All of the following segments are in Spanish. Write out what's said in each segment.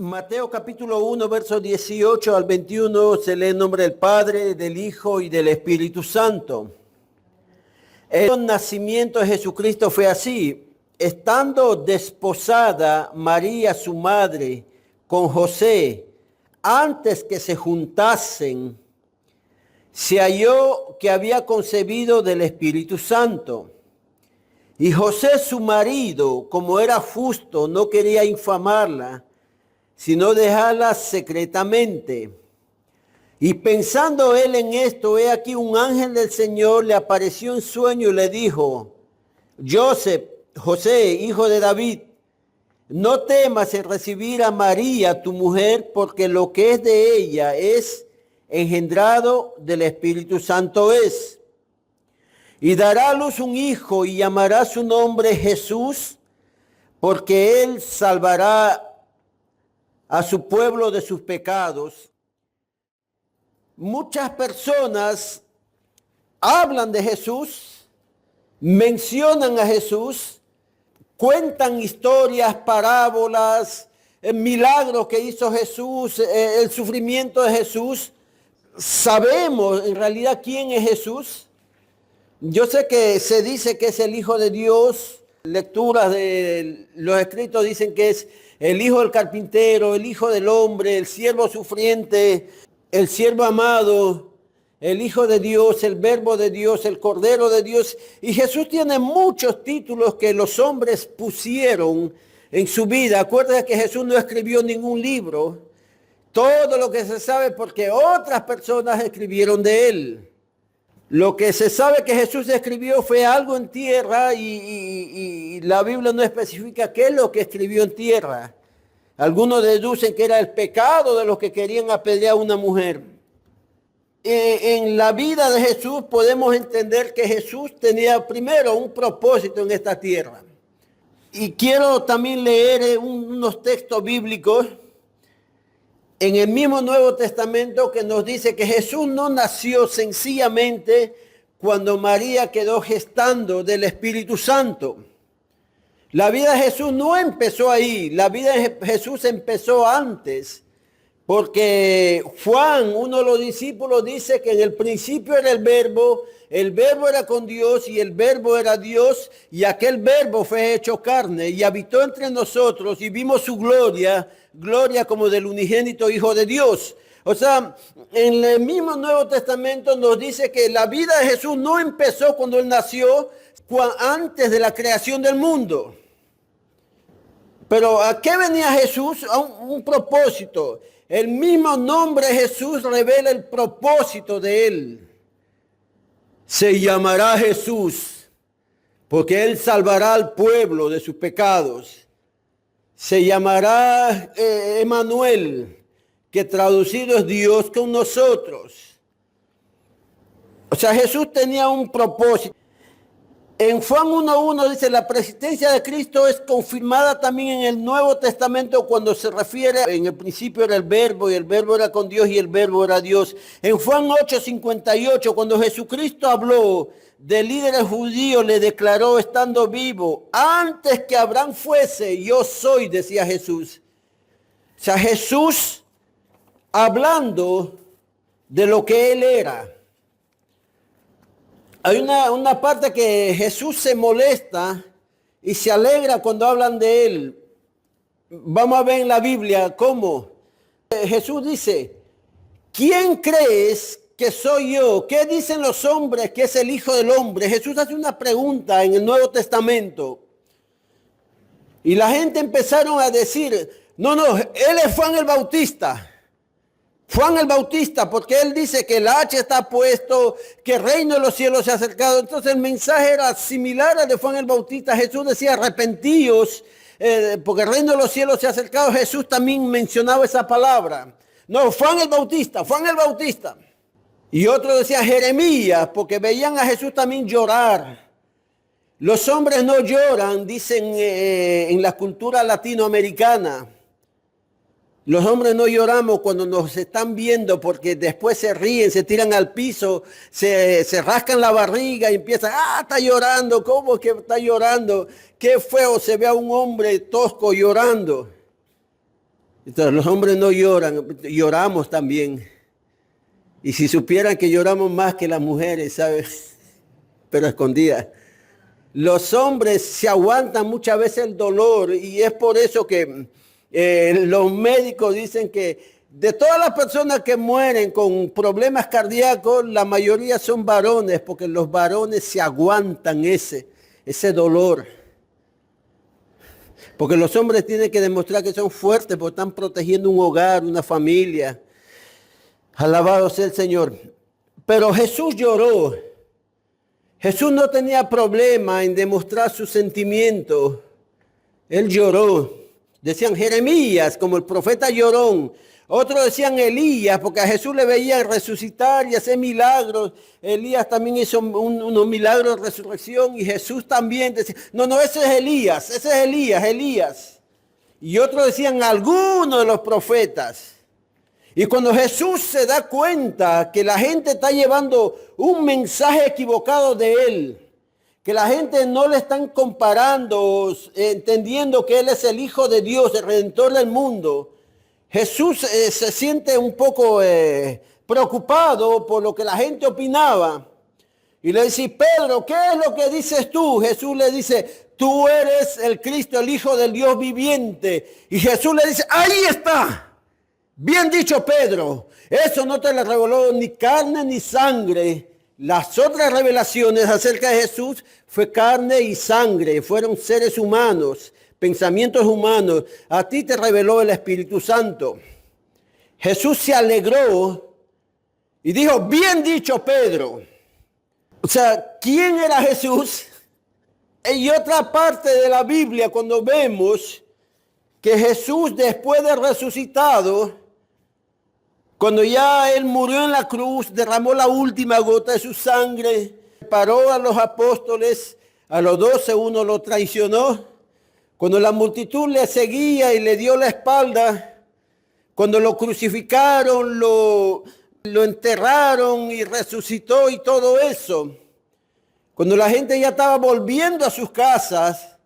Mateo capítulo 1, versos 18 al 21, se lee en nombre del Padre, del Hijo y del Espíritu Santo. El nacimiento de Jesucristo fue así. Estando desposada María, su madre, con José, antes que se juntasen, se halló que había concebido del Espíritu Santo. Y José, su marido, como era justo, no quería infamarla, sino dejarla secretamente. Y pensando él en esto, he aquí un ángel del Señor le apareció en sueño y le dijo: José, hijo de David, no temas en recibir a María, tu mujer, porque lo que es de ella es engendrado del Espíritu Santo es. Y dará a luz un hijo y llamará su nombre Jesús, porque él salvará a su pueblo de sus pecados. Muchas personas hablan de Jesús, mencionan a Jesús, cuentan historias, parábolas, milagros que hizo Jesús, el sufrimiento de Jesús. ¿Sabemos en realidad quién es Jesús? Yo sé que se dice que es el Hijo de Dios. Lecturas de los escritos dicen que es el Hijo del carpintero, el Hijo del hombre, el siervo sufriente, el siervo amado, el Hijo de Dios, el Verbo de Dios, el Cordero de Dios. Y Jesús tiene muchos títulos que los hombres pusieron en su vida. Acuérdense que Jesús no escribió ningún libro. Todo lo que se sabe porque otras personas escribieron de él. Lo que se sabe que Jesús escribió fue algo en tierra y la Biblia no especifica qué es lo que escribió en tierra. Algunos deducen que era el pecado de los que querían apedrear a una mujer. En la vida de Jesús podemos entender que Jesús tenía primero un propósito en esta tierra. Y quiero también leer unos textos bíblicos en el mismo Nuevo Testamento que nos dice que Jesús no nació sencillamente cuando María quedó gestando del Espíritu Santo. La vida de Jesús no empezó ahí, la vida de Jesús empezó antes, porque Juan, uno de los discípulos, dice que en el principio era el verbo era con Dios y el verbo era Dios, y aquel verbo fue hecho carne y habitó entre nosotros y vimos su gloria como del unigénito Hijo de Dios. O sea, en el mismo Nuevo Testamento nos dice que la vida de Jesús no empezó cuando él nació, antes de la creación del mundo. Pero ¿a qué venía Jesús? A un propósito. El mismo nombre de Jesús revela el propósito de él. Se llamará Jesús, porque él salvará al pueblo de sus pecados. Se llamará Emmanuel, que traducido es Dios con nosotros. O sea, Jesús tenía un propósito. En Juan 1:1 dice: la presencia de Cristo es confirmada también en el Nuevo Testamento cuando se refiere, en el principio era el verbo y el verbo era con Dios y el verbo era Dios. En Juan 8:58, cuando Jesucristo habló de líderes judíos, le declaró estando vivo: antes que Abraham fuese, yo soy, decía Jesús. O sea, Jesús hablando de lo que él era. Hay una parte que Jesús se molesta y se alegra cuando hablan de él. Vamos a ver en la Biblia cómo. Jesús dice: ¿quién crees que soy yo? ¿Qué dicen los hombres que es el Hijo del Hombre? Jesús hace una pregunta en el Nuevo Testamento. Y la gente empezaron a decir: no, él es Juan el Bautista. Juan el Bautista, porque él dice que el hacha está puesto, que el reino de los cielos se ha acercado. Entonces el mensaje era similar al de Juan el Bautista. Jesús decía: arrepentíos, porque el reino de los cielos se ha acercado. Jesús también mencionaba esa palabra. No, Juan el Bautista. Y otro decía Jeremías, porque veían a Jesús también llorar. Los hombres no lloran, dicen en la cultura latinoamericana. Los hombres no lloramos cuando nos están viendo, porque después se ríen, se tiran al piso, se rascan la barriga y empiezan: está llorando. ¿Cómo que está llorando? Qué feo se ve a un hombre tosco llorando. Entonces los hombres no lloran, lloramos también. Y si supieran que lloramos más que las mujeres, ¿sabes? Pero escondidas. Los hombres se aguantan muchas veces el dolor y es por eso que los médicos dicen que de todas las personas que mueren con problemas cardíacos, la mayoría son varones, porque los varones se aguantan ese dolor. Porque los hombres tienen que demostrar que son fuertes, porque están protegiendo un hogar, una familia. Alabado sea el Señor. Pero Jesús lloró. Jesús no tenía problema en demostrar sus sentimientos. Él lloró. Decían Jeremías, como el profeta llorón. Otros decían Elías, porque a Jesús le veían resucitar y hacer milagros. Elías también hizo unos milagros de resurrección y Jesús también decía, no, ese es Elías, Elías. Y otros decían algunos de los profetas. Y cuando Jesús se da cuenta que la gente está llevando un mensaje equivocado de él, que la gente no le están comparando, entendiendo que él es el Hijo de Dios, el Redentor del mundo, Jesús se siente un poco preocupado por lo que la gente opinaba. Y le dice, Pedro, ¿qué es lo que dices tú? Jesús le dice, tú eres el Cristo, el Hijo del Dios viviente. Y Jesús le dice, ahí está. Bien dicho, Pedro. Eso no te lo reveló ni carne ni sangre. Las otras revelaciones acerca de Jesús fue carne y sangre. Fueron seres humanos, pensamientos humanos. A ti te reveló el Espíritu Santo. Jesús se alegró y dijo, bien dicho, Pedro. O sea, ¿quién era Jesús? Y otra parte de la Biblia, cuando vemos que Jesús, después de resucitado, cuando ya él murió en la cruz, derramó la última gota de su sangre, paró a los apóstoles, a los 12, uno lo traicionó. Cuando la multitud le seguía y le dio la espalda, cuando lo crucificaron, lo enterraron y resucitó y todo eso. Cuando la gente ya estaba volviendo a sus casas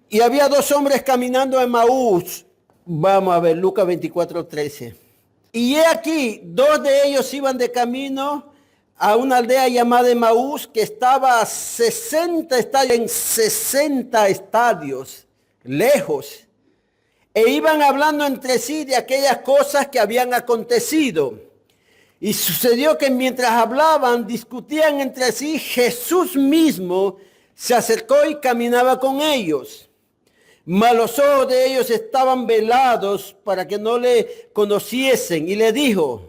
y había dos hombres caminando a Emaús. Vamos a ver, Lucas 24:13. Y he aquí, dos de ellos iban de camino a una aldea llamada Emaús, que estaba a 60 estadios lejos. E iban hablando entre sí de aquellas cosas que habían acontecido. Y sucedió que mientras hablaban, discutían entre sí, Jesús mismo se acercó y caminaba con ellos. Mas los ojos de ellos estaban velados para que no le conociesen. Y le dijo,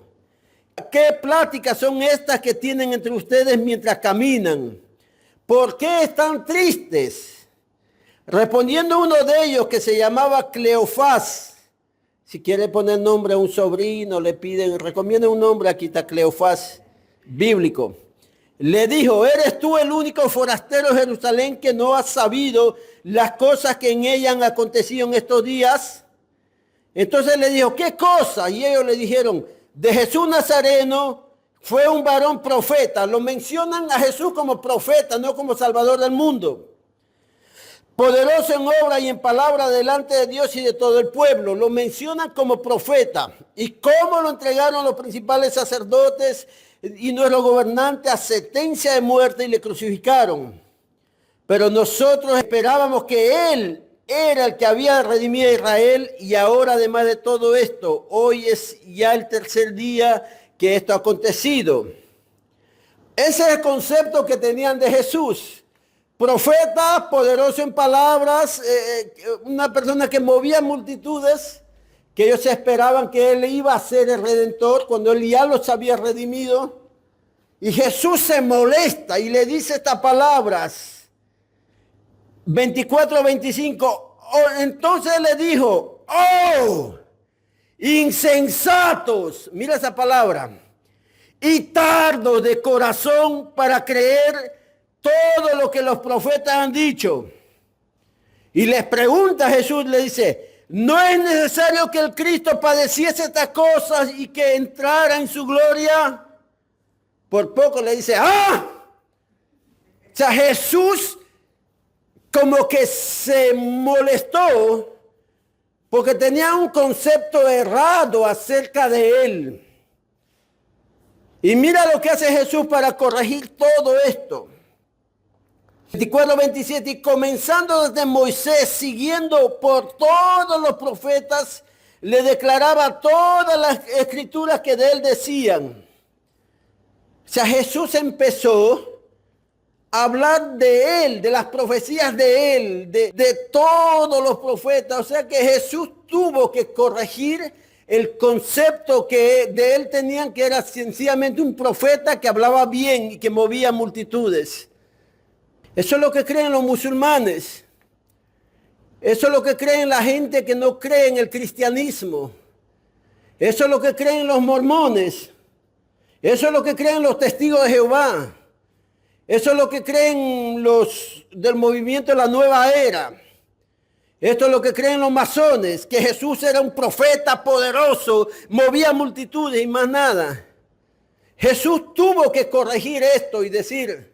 ¿qué pláticas son estas que tienen entre ustedes mientras caminan? ¿Por qué están tristes? Respondiendo uno de ellos, que se llamaba Cleofás. Si quiere poner nombre a un sobrino, le piden, recomienda un nombre, aquí está Cleofás, bíblico. Le dijo, ¿eres tú el único forastero de Jerusalén que no has sabido las cosas que en ella han acontecido en estos días? Entonces le dijo, ¿qué cosa? Y ellos le dijeron, de Jesús Nazareno fue un varón profeta. Lo mencionan a Jesús como profeta, no como Salvador del mundo. Poderoso en obra y en palabra delante de Dios y de todo el pueblo. Lo mencionan como profeta. ¿Y cómo lo entregaron los principales sacerdotes y nuestros gobernantes a sentencia de muerte y le crucificaron? Pero nosotros esperábamos que Él era el que había redimido a Israel, y ahora, además de todo esto, hoy es ya el tercer día que esto ha acontecido. Ese es el concepto que tenían de Jesús. Profeta, poderoso en palabras, una persona que movía multitudes, que ellos esperaban que Él iba a ser el Redentor cuando Él ya los había redimido. Y Jesús se molesta y le dice estas palabras, 24-25. Entonces le dijo, ¡oh! Insensatos, mira esa palabra, y tardos de corazón para creer todo lo que los profetas han dicho. Y les pregunta Jesús, le dice, ¿no es necesario que el Cristo padeciese estas cosas y que entrara en su gloria? Por poco le dice, ¡ah! O sea, Jesús como que se molestó porque tenían un concepto errado acerca de él. Y mira lo que hace Jesús para corregir todo esto. 24:27, y comenzando desde Moisés, siguiendo por todos los profetas, le declaraba todas las escrituras que de él decían. O sea, Jesús empezó a hablar de él, de las profecías de él, de todos los profetas. O sea que Jesús tuvo que corregir el concepto que de él tenían, que era sencillamente un profeta que hablaba bien y que movía multitudes. Eso es lo que creen los musulmanes. Eso es lo que creen la gente que no cree en el cristianismo. Eso es lo que creen los mormones. Eso es lo que creen los testigos de Jehová. Eso es lo que creen los del movimiento de la nueva era. Esto es lo que creen los masones, que Jesús era un profeta poderoso, movía multitudes y más nada. Jesús tuvo que corregir esto y decir,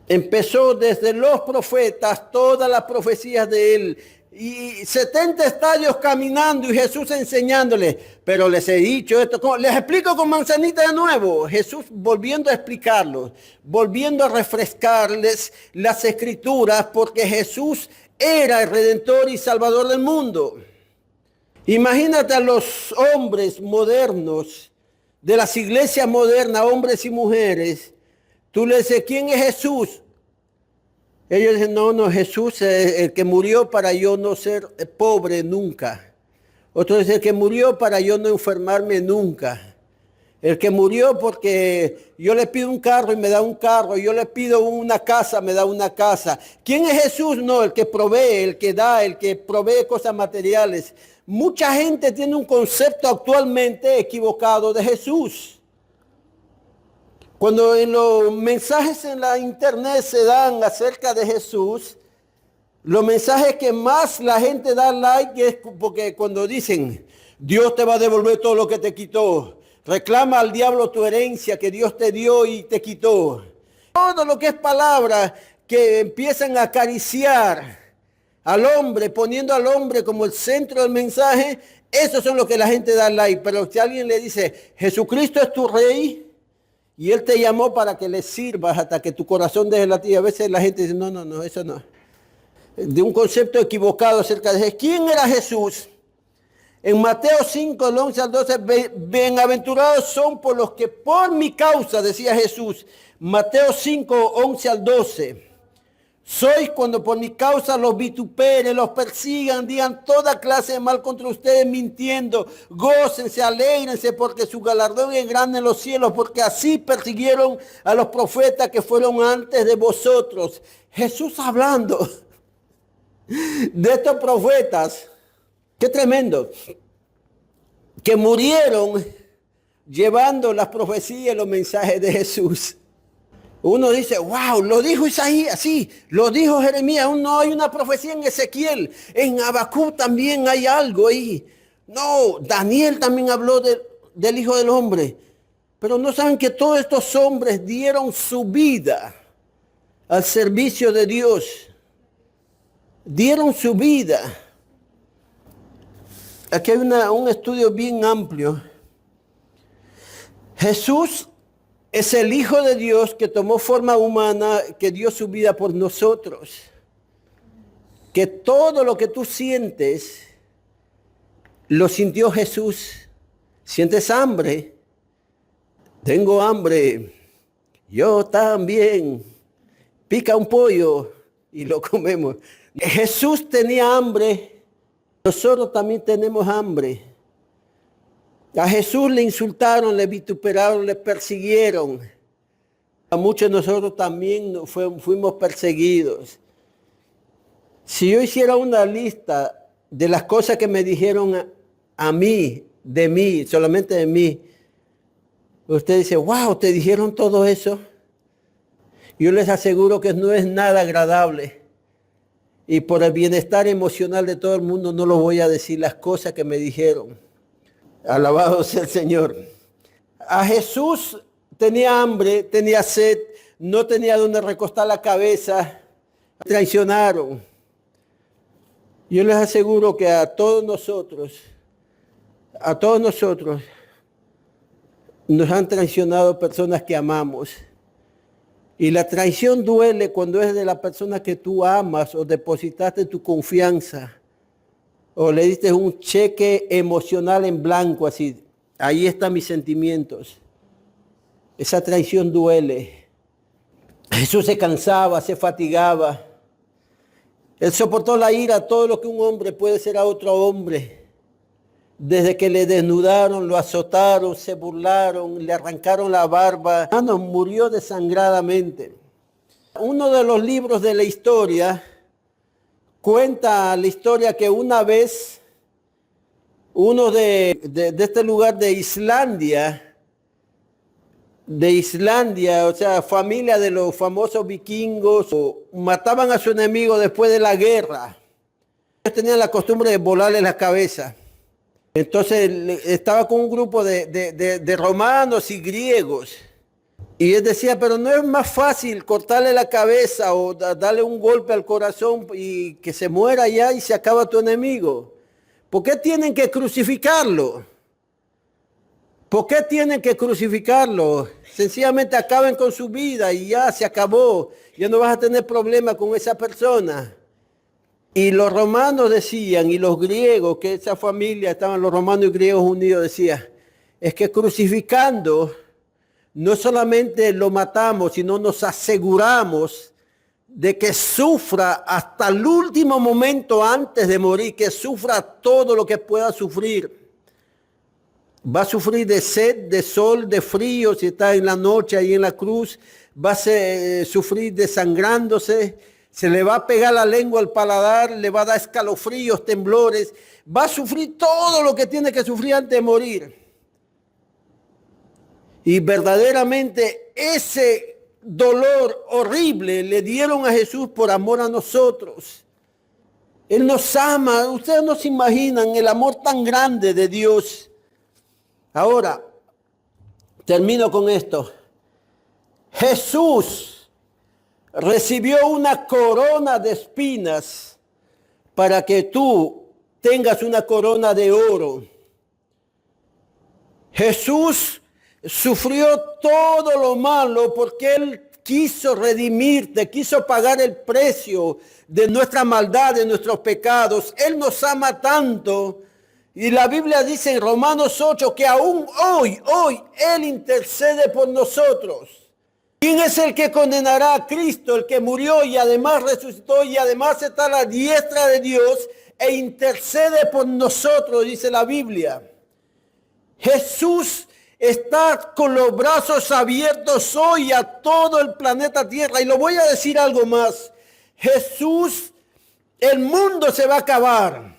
empezó desde los profetas, todas las profecías de él, y 70 estadios caminando y Jesús enseñándole, pero les he dicho esto, les explico con manzanita de nuevo, Jesús volviendo a explicarlos, volviendo a refrescarles las escrituras, porque Jesús era el Redentor y Salvador del mundo. Imagínate a los hombres modernos, de las iglesias modernas, hombres y mujeres, tú le dices, ¿quién es Jesús? Ellos dicen, no, Jesús es el que murió para yo no ser pobre nunca. Otro dice, el que murió para yo no enfermarme nunca. El que murió porque yo le pido un carro y me da un carro. Yo le pido una casa, me da una casa. ¿Quién es Jesús? No, el que provee, el que da, el que provee cosas materiales. Mucha gente tiene un concepto actualmente equivocado de Jesús. Cuando en los mensajes en la internet se dan acerca de Jesús, los mensajes que más la gente da like es porque cuando dicen, Dios te va a devolver todo lo que te quitó. Reclama al diablo tu herencia que Dios te dio y te quitó. Todo lo que es palabra que empiezan a acariciar al hombre, poniendo al hombre como el centro del mensaje, esos son los que la gente da like. Pero si alguien le dice, Jesucristo es tu rey, y él te llamó para que le sirvas hasta que tu corazón deje latir. A veces la gente dice, no, eso no. De un concepto equivocado acerca de Jesús. ¿Quién era Jesús? En Mateo 5, del 11 al 12, bienaventurados son por los que por mi causa, decía Jesús. Mateo 5, 11 al 12. Sois cuando por mi causa los vituperen, los persigan, digan toda clase de mal contra ustedes mintiendo. Gócense, alégrense porque su galardón es grande en los cielos, porque así persiguieron a los profetas que fueron antes de vosotros. Jesús hablando de estos profetas, qué tremendo, que murieron llevando las profecías y los mensajes de Jesús. Uno dice, wow, lo dijo Isaías, sí, lo dijo Jeremías, no hay una profecía en Ezequiel, en Habacuc también hay algo ahí. No, Daniel también habló del Hijo del Hombre, pero no saben que todos estos hombres dieron su vida al servicio de Dios, dieron su vida. Aquí hay un estudio bien amplio. Jesús es el Hijo de Dios que tomó forma humana, que dio su vida por nosotros. Que todo lo que tú sientes, lo sintió Jesús. ¿Sientes hambre? Tengo hambre. Yo también. Pica un pollo y lo comemos. Jesús tenía hambre. Nosotros también tenemos hambre. A Jesús le insultaron, le vituperaron, le persiguieron. A muchos de nosotros también fuimos perseguidos. Si yo hiciera una lista de las cosas que me dijeron a mí, de mí, solamente de mí, usted dice, wow, ¿te dijeron todo eso? Yo les aseguro que no es nada agradable. Y por el bienestar emocional de todo el mundo no lo voy a decir las cosas que me dijeron. Alabado sea el Señor. A Jesús tenía hambre, tenía sed, no tenía donde recostar la cabeza. Traicionaron. Yo les aseguro que a todos nosotros, nos han traicionado personas que amamos. Y la traición duele cuando es de la persona que tú amas o depositaste tu confianza o le diste un cheque emocional en blanco, así, ahí están mis sentimientos. Esa traición duele. Jesús se cansaba, se fatigaba. Él soportó la ira, todo lo que un hombre puede ser a otro hombre. Desde que le desnudaron, lo azotaron, se burlaron, le arrancaron la barba. Murió desangradamente. Uno de los libros de la historia cuenta la historia que una vez uno de este lugar de Islandia, o sea, familia de los famosos vikingos, mataban a su enemigo después de la guerra. Ellos tenían la costumbre de volarle la cabeza. Entonces estaba con un grupo de romanos y griegos. Y él decía, pero no es más fácil cortarle la cabeza o darle un golpe al corazón y que se muera ya y se acaba tu enemigo. ¿Por qué tienen que crucificarlo? ¿Por qué tienen que crucificarlo? Sencillamente acaben con su vida y ya se acabó. Ya no vas a tener problema con esa persona. Y los romanos decían, y los griegos, que esa familia, estaban los romanos y griegos unidos, decían, es que crucificando no solamente lo matamos, sino nos aseguramos de que sufra hasta el último momento antes de morir, que sufra todo lo que pueda sufrir. Va a sufrir de sed, de sol, de frío, si está en la noche ahí en la cruz, va a sufrir desangrándose, se le va a pegar la lengua al paladar, le va a dar escalofríos, temblores, va a sufrir todo lo que tiene que sufrir antes de morir. Y verdaderamente ese dolor horrible le dieron a Jesús por amor a nosotros. Él nos ama, ustedes no se imaginan el amor tan grande de Dios. Ahora, termino con esto. Jesús recibió una corona de espinas para que tú tengas una corona de oro. Jesús sufrió todo lo malo porque Él quiso redimirte, quiso pagar el precio de nuestra maldad, de nuestros pecados. Él nos ama tanto. Y la Biblia dice en Romanos 8 que aún hoy Él intercede por nosotros. ¿Quién es el que condenará a Cristo? El que murió y además resucitó y además está a la diestra de Dios e intercede por nosotros, dice la Biblia. Jesús está con los brazos abiertos hoy a todo el planeta Tierra. Y lo voy a decir algo más. Jesús, el mundo se va a acabar.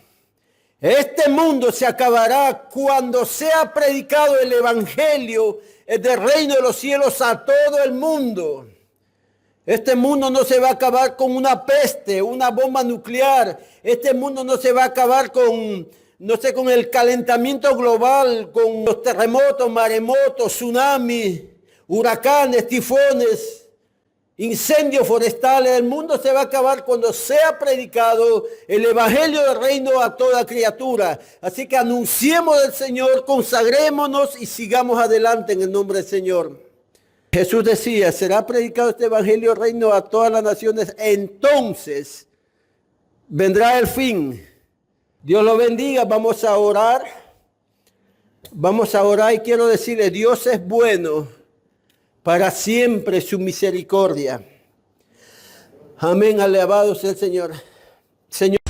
Este mundo se acabará cuando sea predicado el evangelio del reino de los cielos a todo el mundo. Este mundo no se va a acabar con una peste, una bomba nuclear. Este mundo no se va a acabar con el calentamiento global, con los terremotos, maremotos, tsunamis, huracanes, tifones, incendios forestales. El mundo se va a acabar cuando sea predicado el evangelio del reino a toda criatura. Así que anunciemos del Señor, consagrémonos y sigamos adelante en el nombre del Señor. Jesús decía, será predicado este evangelio del reino a todas las naciones, entonces vendrá el fin. Dios lo bendiga, vamos a orar y quiero decirle, Dios es bueno, para siempre su misericordia. Amén, alabado sea el Señor. Señor.